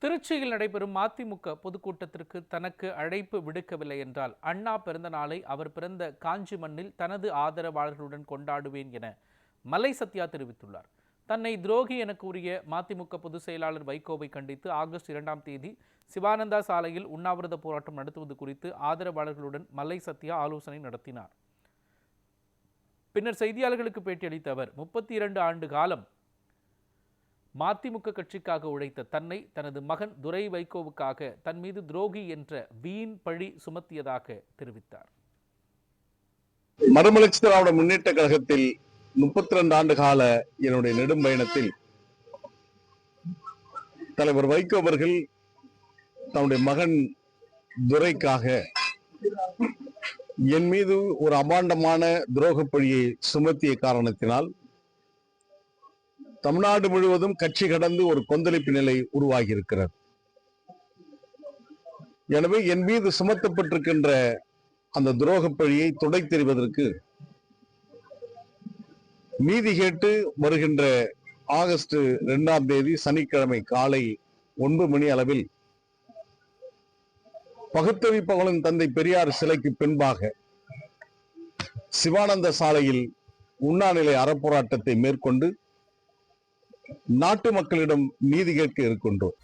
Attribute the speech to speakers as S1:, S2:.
S1: திருச்சியில் நடைபெறும் மதிமுக பொதுக்கூட்டத்திற்கு தனக்கு அழைப்பு விடுக்கவில்லை என்றால் அண்ணா பிறந்த நாளை அவர் பிறந்த காஞ்சி மண்ணில் தனது ஆதரவாளர்களுடன் கொண்டாடுவேன் என மலை சத்யா தெரிவித்துள்ளார். தன்னை துரோகி என கூறிய மதிமுக பொதுச் செயலாளர் வைகோவை கண்டித்து ஆகஸ்ட் 2ஆம் தேதி சிவானந்தா சாலையில் உண்ணாவிரத போராட்டம் நடத்துவது குறித்து ஆதரவாளர்களுடன் மலை சத்யா ஆலோசனை நடத்தினார். பின்னர் செய்தியாளர்களுக்கு பேட்டியளித்த அவர் 32 ஆண்டு காலம் மதிமுக கட்சிக்காக உழைத்த தன்னை தனது மகன் துரை வைகோவுக்காக தன் மீது துரோகி என்ற வீண் பழி சுமத்தியதாக தெரிவித்தார்.
S2: மறுமலர்ச்சி திராவிட முன்னேற்ற கழகத்தில் 32 ஆண்டு கால என்னுடைய நெடும் பயணத்தில் தலைவர் வைகோ அவர்கள் தன்னுடைய மகன் துரைக்காக என் மீது ஒரு அபாண்டமான துரோக பழியை சுமத்திய காரணத்தினால் தமிழ்நாடு முழுவதும் கட்சி கடந்து ஒரு கொந்தளிப்பு நிலை உருவாகி இருக்கிறது. எனவே என் மீது சுமத்தப்பட்டிருக்கின்ற அந்த துரோக பழியை துடைத்தெறிவதற்கு நீதி கேட்டு வருகின்ற ஆகஸ்ட் 2ஆம் தேதி சனிக்கிழமை காலை 9 மணி அளவில் பகுத்தறிவு பகலன் தந்தை பெரியார் சிலைக்கு பின்பாக சிவானந்த சாலையில் உண்ணாநிலை அறப்போராட்டத்தை மேற்கொண்டு நாட்டு மக்களிடம் நீதி கேட்க இருக்கின்றோம்.